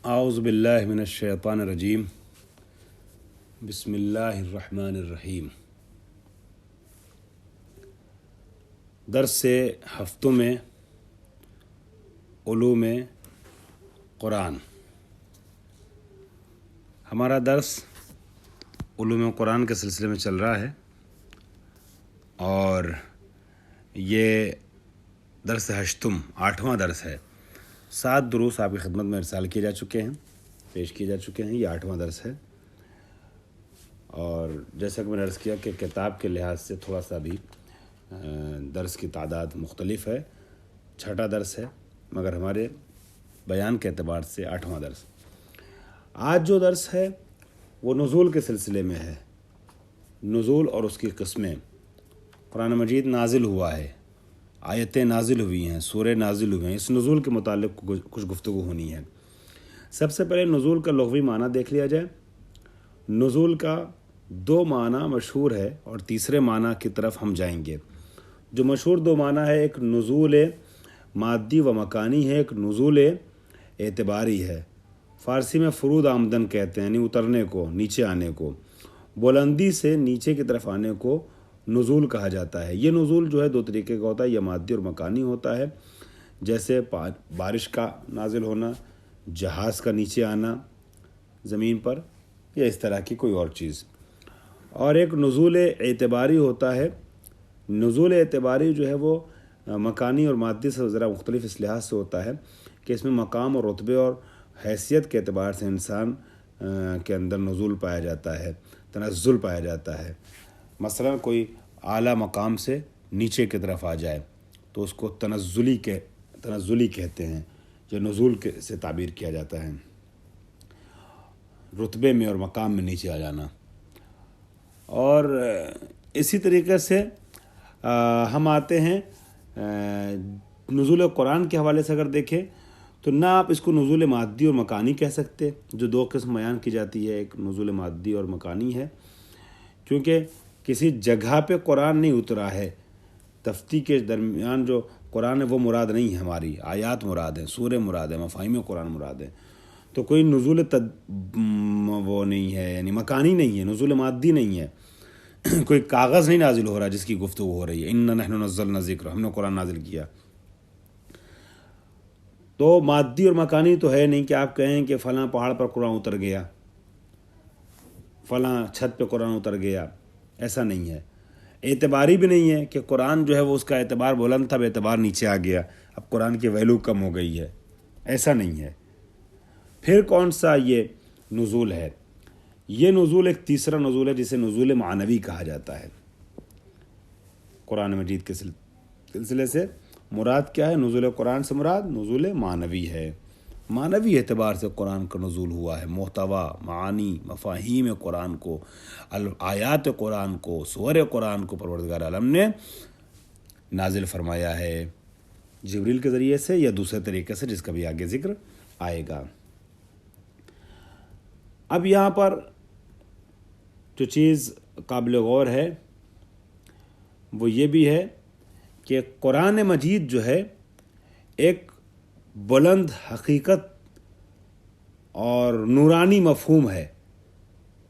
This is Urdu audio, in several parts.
اعوذ باللہ من الشیطان الرجیم بسم اللہ الرحمن الرحیم۔ درس ہفتوں میں علوم قرآن۔ ہمارا درس علوم قرآن کے سلسلے میں چل رہا ہے اور یہ درس ہشتم 8واں درس ہے۔ 7 دروس آپ کی خدمت میں ارسال کیے جا چکے ہیں، پیش کیے جا چکے ہیں۔ یہ 8واں درس ہے اور جیسا کہ میں نے عرض کیا کہ کتاب کے لحاظ سے تھوڑا سا بھی درس کی تعداد مختلف ہے۔ 6واں درس ہے مگر ہمارے بیان کے اعتبار سے 8واں درس۔ آج جو درس ہے وہ نزول کے سلسلے میں ہے۔ نزول اور اس کی قسمیں۔ قرآن مجید نازل ہوا ہے، آیتیں نازل ہوئی ہیں، سورے نازل ہوئے ہیں۔ اس نزول کے متعلق کچھ گفتگو ہونی ہے۔ سب سے پہلے نزول کا لغوی معنی دیکھ لیا جائے۔ نزول کا 2 معنی مشہور ہے اور تیسرے معنی کی طرف ہم جائیں گے۔ جو مشہور 2 معنی ہے، ایک نزول مادی و مکانی ہے، ایک نزول اعتباری ہے۔ فارسی میں فرود آمدن کہتے ہیں، یعنی اترنے کو، نیچے آنے کو۔ بلندی سے نیچے کی طرف آنے کو نزول کہا جاتا ہے۔ یہ نزول جو ہے 2 طریقے کا ہوتا ہے، یا مادی اور مکانی ہوتا ہے، جیسے بارش کا نازل ہونا، جہاز کا نیچے آنا زمین پر، یا اس طرح کی کوئی اور چیز۔ اور ایک نزول اعتباری ہوتا ہے۔ نزول اعتباری جو ہے وہ مکانی اور مادی سے ذرا مختلف اس لحاظ سے ہوتا ہے کہ اس میں مقام اور رتبے اور حیثیت کے اعتبار سے انسان کے اندر نزول پایا جاتا ہے، تنزل پایا جاتا ہے۔ مثلا کوئی اعلیٰ مقام سے نیچے کی طرف آ جائے تو اس کو تنزلی کہتے ہیں، یا نزول سے تعبیر کیا جاتا ہے، رتبے میں اور مقام میں نیچے آ جانا۔ اور اسی طریقے سے ہم آتے ہیں نزول قرآن کے حوالے سے اگر دیکھیں تو نہ آپ اس کو نزول مادی اور مکانی کہہ سکتے، جو 2 قسم بیان کی جاتی ہے، ایک نزول مادی اور مکانی ہے، کیونکہ کسی جگہ پہ قرآن نہیں اترا ہے۔ تفتی کے درمیان جو قرآن ہے وہ مراد نہیں ہے، ہماری آیات مراد ہیں، سورے مراد ہیں، مفاہیم قرآن مراد ہیں۔ تو کوئی نزول وہ نہیں ہے، یعنی مکانی نہیں ہے، نزول مادی نہیں ہے۔ کوئی کاغذ نہیں نازل ہو رہا جس کی گفتگو ہو رہی ہے، اِنَّا نَحْنُ نَزَّلْنَا الذِّکْرَ، ہم نے قرآن نازل کیا۔ تو مادی اور مکانی تو ہے نہیں کہ آپ کہیں کہ فلاں پہاڑ پر قرآن اتر گیا، فلاں چھت پہ قرآن اتر گیا، ایسا نہیں ہے۔ اعتباری بھی نہیں ہے کہ قرآن جو ہے وہ اس کا اعتبار بلند تھا، اعتبار نیچے آ گیا، اب قرآن کی ویلیو کم ہو گئی ہے، ایسا نہیں ہے۔ پھر کون سا یہ نزول ہے؟ یہ نزول ایک تیسرا نزول ہے جسے نزول معنوی کہا جاتا ہے۔ قرآن مجید کے سلسلے سے مراد کیا ہے؟ نزول قرآن سے مراد نزول معنوی ہے۔ معنوی اعتبار سے قرآن کا نزول ہوا ہے، محتوا، معانی، مفاہیم قرآن کو، آیات قرآن کو، سور قرآن کو پروردگار عالم نے نازل فرمایا ہے، جبریل کے ذریعے سے یا دوسرے طریقے سے جس کا بھی آگے ذکر آئے گا۔ اب یہاں پر جو چیز قابل غور ہے وہ یہ بھی ہے کہ قرآن مجید جو ہے ایک بلند حقیقت اور نورانی مفہوم ہے،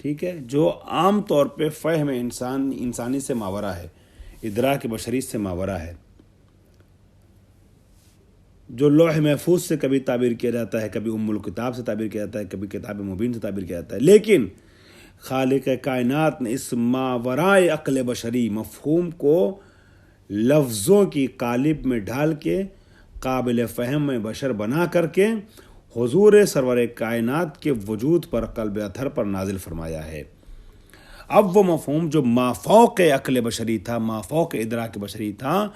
ٹھیک ہے، جو عام طور پہ فہم انسانی سے ماورا ہے، ادراک بشری سے ماورا ہے، جو لوح محفوظ سے کبھی تعبیر کیا جاتا ہے، کبھی ام الکتاب سے تعبیر کیا جاتا ہے، کبھی کتاب مبین سے تعبیر کیا جاتا ہے، لیکن خالق کائنات نے اس ماورائے عقل بشری مفہوم کو لفظوں کی قالب میں ڈھال کے قابل فہم میں بشر بنا کر کے حضور سرور کائنات کے وجود پر، قلب اطہر پر نازل فرمایا ہے۔ اب وہ مفہوم جو مافوق عقل بشری تھا، مافوق ادراک بشری تھا،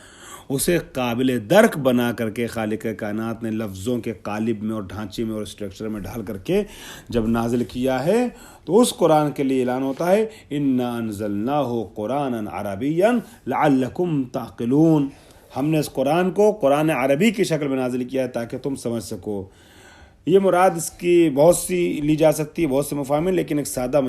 اسے قابل درک بنا کر کے خالق کائنات نے لفظوں کے قالب میں اور ڈھانچے میں اور اسٹرکچر میں ڈھال کر کے جب نازل کیا ہے تو اس قرآن کے لیے اعلان ہوتا ہے اِنَّا أَنزَلْنَاهُ قُرْآنًا عَرَبِيًّا لَعَلَّكُمْ تَعْقِلُونَ، ہم نے اس قرآن کو قرآن عربی کی شکل میں نازل کیا ہے تاکہ تم سمجھ سکو۔ یہ مراد اس کی بہت سی لی جا سکتی ہے، بہت سے مفاہیم ہیں، لیکن ایک سادہ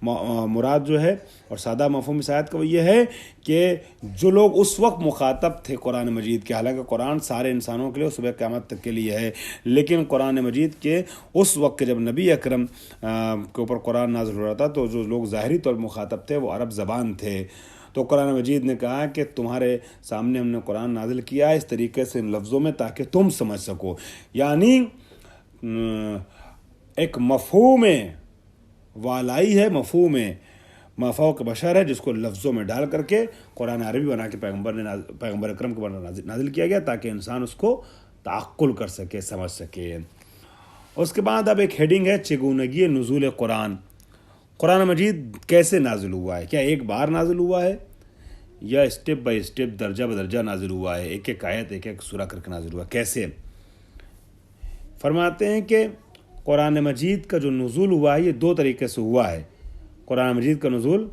مراد جو ہے اور سادہ مفہوم اس آیت کا وہ یہ ہے کہ جو لوگ اس وقت مخاطب تھے قرآن مجید کے، حالانکہ قرآن سارے انسانوں کے لیے صبح قیامت تک کے لیے ہے، لیکن قرآن مجید کے اس وقت کے جب نبی اکرم کے اوپر قرآن نازل ہو رہا تھا تو جو لوگ ظاہری طور پر مخاطب تھے وہ عرب زبان تھے. تو قرآن مجید نے کہا کہ تمہارے سامنے ہم نے قرآن نازل کیا ہے اس طریقے سے ان لفظوں میں تاکہ تم سمجھ سکو. یعنی ایک مفہوم والائی ہے، مفہوم مافوق بشر ہے، جس کو لفظوں میں ڈال کر کے قرآن عربی بنا کے پیغمبر اکرم کو نازل کیا گیا تاکہ انسان اس کو تعقل کر سکے، سمجھ سکے. اس کے بعد اب ایک ہیڈنگ ہے چگونگی نزول قرآن. قرآن مجید کیسے نازل ہوا ہے؟ کیا ایک بار نازل ہوا ہے یا اسٹیپ بائی اسٹیپ درجہ بدرجہ نازل ہوا ہے؟ ایک ایک آیت ایک ایک سورہ کر کے نازل ہوا. کیسے؟ فرماتے ہیں کہ قرآن مجید کا جو نزول ہوا ہے یہ دو طریقے سے ہوا ہے. قرآن مجید کا نزول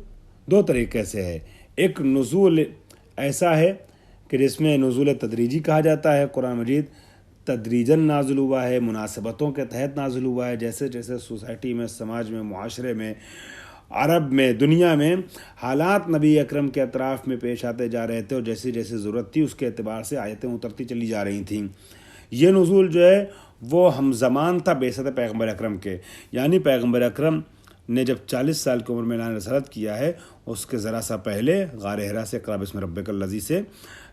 دو طریقے سے ہے. ایک نزول ایسا ہے کہ جس میں نزول تدریجی کہا جاتا ہے. قرآن مجید تدریجاً نازل ہوا ہے، مناسبتوں کے تحت نازل ہوا ہے. جیسے جیسے سوسائٹی میں، سماج میں، معاشرے میں، عرب میں، دنیا میں حالات نبی اکرم کے اطراف میں پیش آتے جا رہے تھے اور جیسی جیسی ضرورت تھی اس کے اعتبار سے آیتیں اترتی چلی جا رہی تھیں. یہ نزول جو ہے وہ ہم زمان تھا بعثت پیغمبر اکرم کے. یعنی پیغمبر اکرم نے جب 40 سال کی عمر میں اعلان رسالت کیا ہے اس کے ذرا سا پہلے غار حرا سے اقرا بسم ربک الذی سے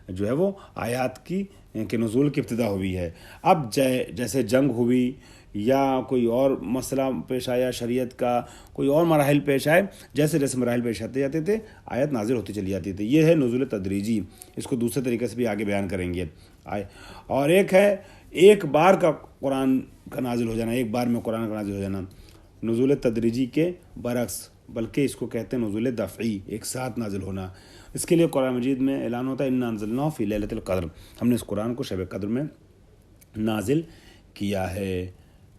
جو ہے وہ آیات کی کہ نزول کی ابتدا ہوئی ہے. اب جیسے جنگ ہوئی یا کوئی اور مسئلہ پیش آیا، شریعت کا کوئی اور مراحل پیش آئے، جیسے جیسے مراحل پیش آتے جاتے تھے آیت نازل ہوتی چلی جاتی تھی. یہ ہے نزول تدریجی. اس کو دوسرے طریقے سے بھی آگے بیان کریں گے. اور ایک ہے ایک بار کا قرآن کا نازل ہو جانا، ایک بار میں قرآن کا نازل ہو جانا. نزول تدریجی کے برعکس، بلکہ اس کو کہتے ہیں نزول دفعی، ایک ساتھ نازل ہونا. اس کے لیے قرآن مجید میں اعلان ہوتا ہے انا انزلناہ فی لیلۃ القدر، ہم نے اس قرآن کو شب قدر میں نازل کیا ہے.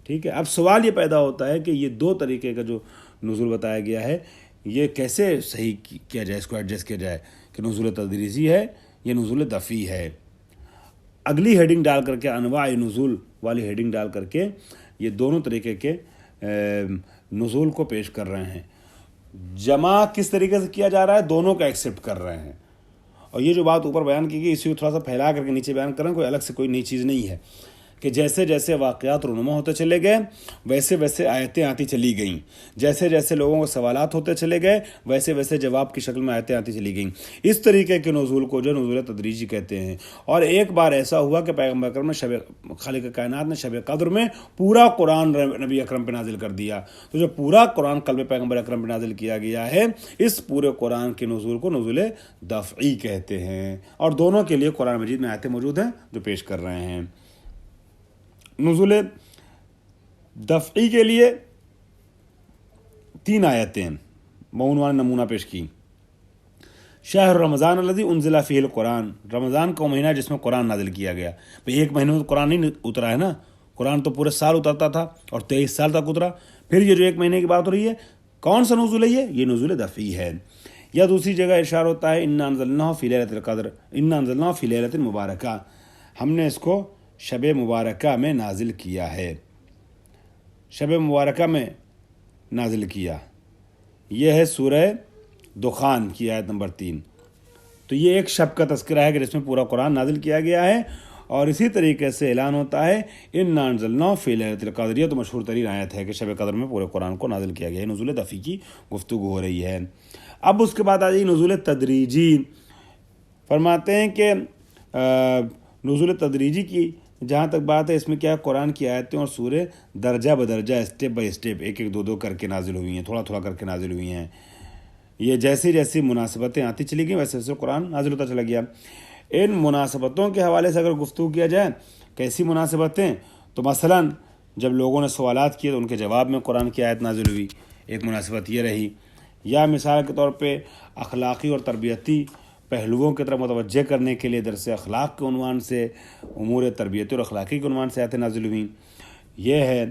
ٹھیک ہے. اب سوال یہ پیدا ہوتا ہے کہ یہ دو طریقے کا جو نزول بتایا گیا ہے یہ کیسے صحیح کیا جائے، اس کو ایڈجسٹ کیا جائے کہ نزول تدریجی ہے یا نزول دفعی ہے. اگلی ہیڈنگ ڈال کر کے انواع نزول والی ہیڈنگ ڈال کر کے یہ دونوں طریقے کے نزول کو پیش کر رہے ہیں. جمع کس طریقے سے کیا جا رہا ہے؟ دونوں کا ایکسیپٹ کر رہے ہیں. اور یہ جو بات اوپر بیان کی گئی اسی کو تھوڑا سا پھیلا کر کے نیچے بیان کر رہے ہیں. کوئی الگ سے کوئی نئی چیز نہیں ہے کہ جیسے جیسے واقعات رونما ہوتے چلے گئے ویسے ویسے آیتیں آتی چلی گئیں، جیسے جیسے لوگوں کو سوالات ہوتے چلے گئے ویسے ویسے جواب کی شکل میں آیتیں آتی چلی گئیں. اس طریقے کے نزول کو جو نزول تدریجی کہتے ہیں. اور ایک بار ایسا ہوا کہ پیغمبر اکرم نے خالق کائنات نے شب قدر میں پورا قرآن نبی اکرم پہ نازل کر دیا. تو جو پورا قرآن قلب پیغمبر اکرم پہ نازل کیا گیا ہے اس پورے قرآن کے نزول کو نزول دفعی کہتے ہیں. اور دونوں کے لیے قرآن مجید میں آیتیں موجود ہیں جو پیش کر رہے ہیں. نزول دفعی کے لیے 3 آیتیں بعنوان نمونہ پیش کی. شہر رمضان الذی انزل فیہ القرآن، رمضان کا مہینہ جس میں قرآن نازل کیا گیا. ایک مہینے میں تو قرآن نہیں اترا ہے نا، قرآن تو پورے سال اترتا تھا اور 23 سال تک اترا. پھر یہ جو ایک مہینے کی بات ہو رہی ہے کون سا نزول ہے؟ یہ نزول دفعی ہے. یا دوسری جگہ ارشاد ہوتا ہے انا انزلناہ فی لیلۃ القدر، انا انزلناہ فی لیلۃ مبارکہ، ہم نے اس کو شب مبارکہ میں نازل کیا ہے. شب مبارکہ میں نازل کیا، یہ ہے سورہ دخان کی آیت نمبر 3. تو یہ ایک شب کا تذکرہ ہے کہ جس میں پورا قرآن نازل کیا گیا ہے. اور اسی طریقے سے اعلان ہوتا ہے انا انزلناہ فی لیلۃ القدر. یہ تو مشہور ترین آیت ہے کہ شب قدر میں پورے قرآن کو نازل کیا گیا ہے. نزول دفعی کی گفتگو ہو رہی ہے. اب اس کے بعد آ جائیے نزول تدریجی. فرماتے ہیں کہ نزول تدریجی کی جہاں تک بات ہے اس میں کیا قرآن کی آیتیں اور سورے درجہ بدرجہ اسٹیپ بائی اسٹیپ ایک ایک دو کر کے نازل ہوئی ہیں، تھوڑا تھوڑا کر کے نازل ہوئی ہیں. یہ جیسی جیسی مناسبتیں آتی چلی گئیں ویسے ویسے قرآن نازل ہوتا چلا گیا. ان مناسبتوں کے حوالے سے اگر گفتگو کیا جائے کیسی مناسبتیں، تو مثلا جب لوگوں نے سوالات کیے تو ان کے جواب میں قرآن کی آیت نازل ہوئی، ایک مناسبت یہ رہی. یا مثال کے طور پہ اخلاقی اور تربیتی پہلوؤں کی طرف متوجہ کرنے کے لیے درس اخلاق کے عنوان سے امور تربیتی اور اخلاقی کے عنوان سے آیتیں نازل ہوئیں، یہ ہے.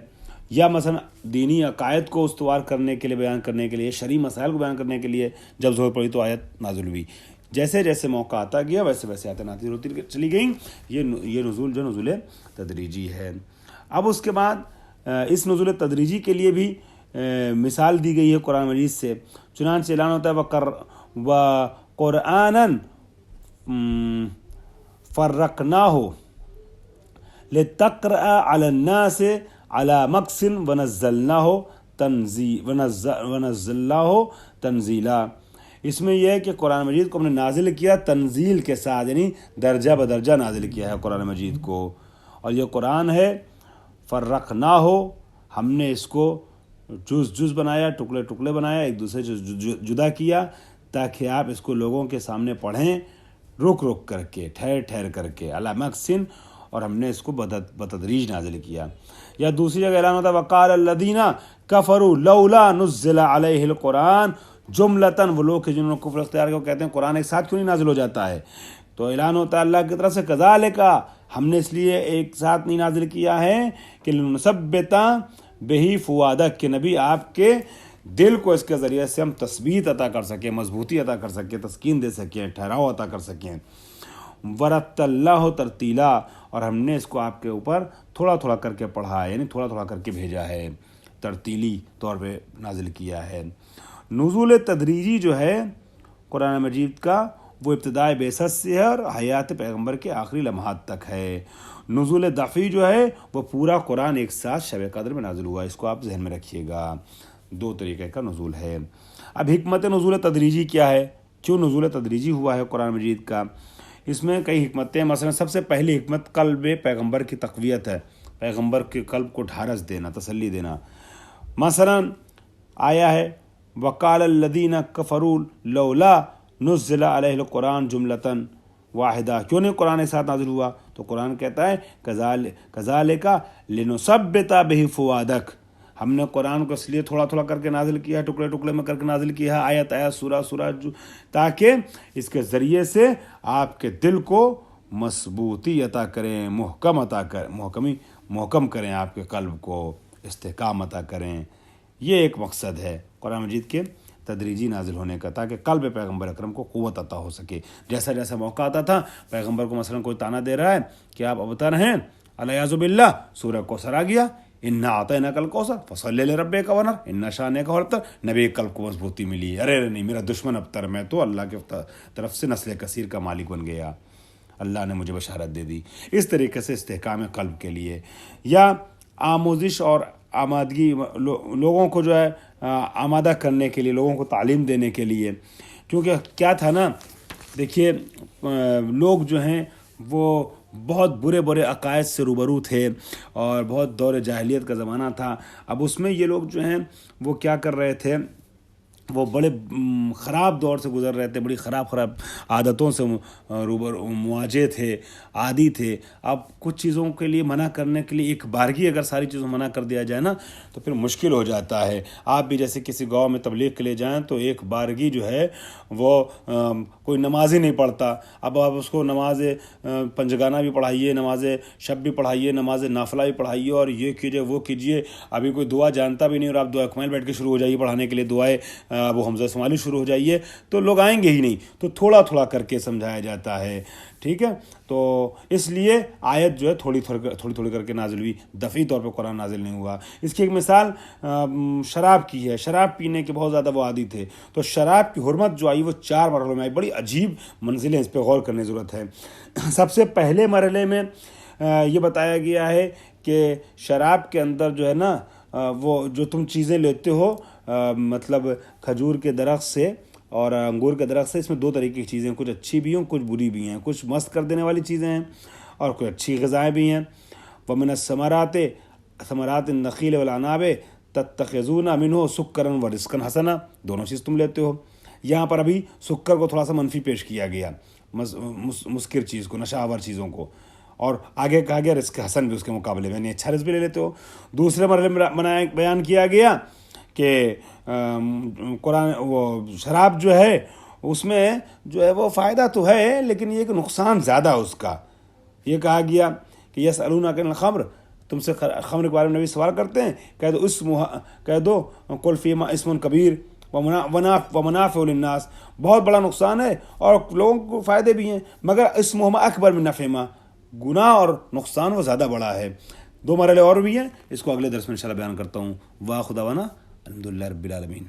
یا مثلا دینی عقائد کو استوار کرنے کے لیے، بیان کرنے کے لیے، شرعی مسائل کو بیان کرنے کے لیے جب ضرورت پڑی تو آیت نازل ہوئی. جیسے جیسے موقع آتا گیا ویسے ویسے آیتیں نازل ہوتی چلی گئیں. یہ نزول جو نزول تدریجی ہے. اب اس کے بعد اس نزول تدریجی کے لیے بھی مثال دی گئی ہے قرآن مجید سے. چنانچہ اعلان ہوتا ہے وَقُرْآنًا فَرَّقْنَاهُ لِتَقْرَأَ عَلَى النَّاسِ عَلَى مَكْثٍ وَنَزَّلْنَاهُ تَنزِيلًا. اس میں یہ ہے کہ قرآن مجید کو ہم نے نازل کیا تنزیل کے ساتھ، یعنی درجہ بدرجہ نازل کیا ہے قرآن مجید کو. اور یہ قرآن ہے فرقناہ، ہم نے اس کو جز بنایا، ٹکڑے ٹکڑے بنایا، ایک دوسرے سے جدا کیا تاکہ آپ اس کو لوگوں کے سامنے پڑھیں رک رک کر کے، ٹھہر ٹھہر کر کے، علی مکثٍ، اور ہم نے اس کو بتدریج نازل کیا. یا دوسری جگہ اعلان ہوتا ہے وقال الذین کفروا لولا نزل علیہ القرآن جملتاً. وہ لوگ جنہوں نے کفر اختیار کیا، وہ کہتے ہیں قرآن ایک ساتھ کیوں نہیں نازل ہو جاتا ہے. تو اعلان ہوتا ہے اللہ کی طرف سے کذالک، ہم نے اس لیے ایک ساتھ نہیں نازل کیا ہے کہ لنثبت بہ فؤادک، کہ نبی آپ کے دل کو اس کے ذریعے سے ہم تثبیت عطا کر سکیں، مضبوطی عطا کر سکیں، تسکین دے سکیں، ٹھہراؤ عطا کر سکیں. ورتلناہ ترتیلا، اور ہم نے اس کو آپ کے اوپر تھوڑا تھوڑا کر کے پڑھا ہے، یعنی تھوڑا تھوڑا کر کے بھیجا ہے، ترتیلی طور پہ نازل کیا ہے. نزول تدریجی جو ہے قرآن مجید کا، وہ ابتدائے بعثت سے ہے اور حیات پیغمبر کے آخری لمحات تک ہے. نزول دفعی جو ہے وہ پورا قرآن ایک ساتھ شب قدر میں نازل ہوا. اس کو آپ ذہن میں رکھیے گا. دو طریقے کا نزول ہے. اب حکمت نزول تدریجی کیا ہے، کیوں نزول تدریجی ہوا ہے قرآن مجید کا؟ اس میں کئی حکمتیں. مثلا سب سے پہلی حکمت قلب پیغمبر کی تقویت ہے، پیغمبر کے قلب کو ڈھارس دینا، تسلی دینا. مثلا آیا ہے وقال الذین کفروا لولا نزل علیہ القرآن جملتاً واحدہ، کیوں نہیں قرآن ایک ساتھ نازل ہوا؟ تو قرآن کہتا ہے کذالک لنثبت بہ فؤادک، ہم نے قرآن کو اس لیے تھوڑا تھوڑا کر کے نازل کیا ہے، ٹکڑے ٹکڑے میں کر کے نازل کیا ہے، آیت آیت سورہ سورہ، تاکہ اس کے ذریعے سے آپ کے دل کو مضبوطی عطا کریں، محکم کریں، آپ کے قلب کو استحکام عطا کریں. یہ ایک مقصد ہے قرآن مجید کے تدریجی نازل ہونے کا، تاکہ قلب پیغمبر اکرم کو قوت عطا ہو سکے. جیسا جیسا موقع آتا تھا پیغمبر کو، مثلا کوئی تانا دے رہا ہے کہ آپ ابتر ہیں، الیاذ باللہ سورہ کوثر آ گیا، انا اعطیناک الکوثر فصلی لربک وانحر ان شانک هو الابتر، نبی قلب کو مضبوطی ملی. ارے نہیں، میرا دشمن ابتر، میں تو اللہ کی طرف سے نسل کثیر کا مالک بن گیا، اللہ نے مجھے بشارت دے دی. اس طریقے سے استحکام قلب کے لیے. یا آموزش اور آمادگی، لوگوں کو جو ہے آمادہ کرنے کے لیے، لوگوں کو تعلیم دینے کے لیے. کیونکہ کیا تھا نا، دیکھیے لوگ جو ہیں وہ بہت برے برے عقائد سے روبرو تھے، اور بہت دور جاہلیت کا زمانہ تھا. اب اس میں یہ لوگ جو ہیں وہ کیا کر رہے تھے، وہ بڑے خراب دور سے گزر رہے تھے، بڑی خراب عادتوں سے مواجہ تھے، عادی تھے. اب کچھ چیزوں کے لیے منع کرنے کے لیے ایک بارگی اگر ساری چیزوں منع کر دیا جائے نا تو پھر مشکل ہو جاتا ہے. آپ بھی جیسے کسی گاؤں میں تبلیغ کے لیے جائیں تو ایک بارگی جو ہے وہ کوئی نماز ہی نہیں پڑھتا. اب آپ اس کو نماز پنجگانہ بھی پڑھائیے، نماز شب بھی پڑھائیے، نماز نافلہ بھی پڑھائیے، اور یہ کیجیے وہ کیجیے. ابھی کوئی دعا جانتا بھی نہیں اور آپ دعا کمائل بیٹھ کے شروع ہو جائیے پڑھانے کے لیے، دعائیں ابو حمزہ اسماعیلی شروع ہو جائیے، تو لوگ آئیں گے ہی نہیں. تو تھوڑا تھوڑا کر کے سمجھایا جاتا ہے، ٹھیک ہے. تو اس لیے آیت جو ہے تھوڑی تھوڑی کر کے نازل ہوئی، دفعی طور پہ قرآن نازل نہیں ہوا. اس کی ایک مثال شراب کی ہے. شراب پینے کے بہت زیادہ وہ عادی تھے، تو شراب کی حرمت جو آئی وہ 4 مرحلوں میں آئی. بڑی عجیب منزلیں، اس پہ غور کرنے کی ضرورت ہے. سب سے پہلے مرحلے میں یہ بتایا گیا ہے کہ شراب کے اندر جو ہے نا، وہ جو تم چیزیں لیتے ہو، مطلب کھجور کے درخت سے اور انگور کے درخت سے، اس میں 2 طریقے کی چیزیں، کچھ اچھی بھی ہیں کچھ بری بھی ہیں، کچھ مست کر دینے والی چیزیں ہیں اور کچھ اچھی غذائیں بھی ہیں. وَمِنَ ثَمَرَاتِ النَّخِيلِ وَالْأَعْنَابِ تَتَّخِذُونَ مِنْهُ سُكَّرًا وَرِزْقًا حَسَنًا، دونوں چیز تم لیتے ہو. یہاں پر ابھی سکر کو تھوڑا سا منفی پیش کیا گیا، مسکر چیز کو، نشہ آور چیزوں کو، اور آگے کہا گیا رزق حسن بھی اس کے مقابلے میں، اچھا رزق بھی لے لیتے ہو. دوسرے مرحلے میں بیان کیا گیا کہ قرآن وہ شراب جو ہے اس میں جو ہے وہ فائدہ تو ہے لیکن یہ کہ نقصان زیادہ اس کا. یہ کہا گیا کہ یسألونک عن الخمر، تم سے خمر کے بارے میں نبی سوال کرتے ہیں، کہہ دو قل فیہما اسم کبیر ومنافع للناس، بہت بڑا نقصان ہے اور لوگوں کو فائدے بھی ہیں، مگر اسمہما اکبر من نفعہما، گناہ اور نقصان وہ زیادہ بڑا ہے. 2 مرحلے اور بھی ہیں، اس کو اگلے درس میں انشاءاللہ بیان کرتا ہوں۔ واہ خدا ونا الحمدللہ رب العالمین۔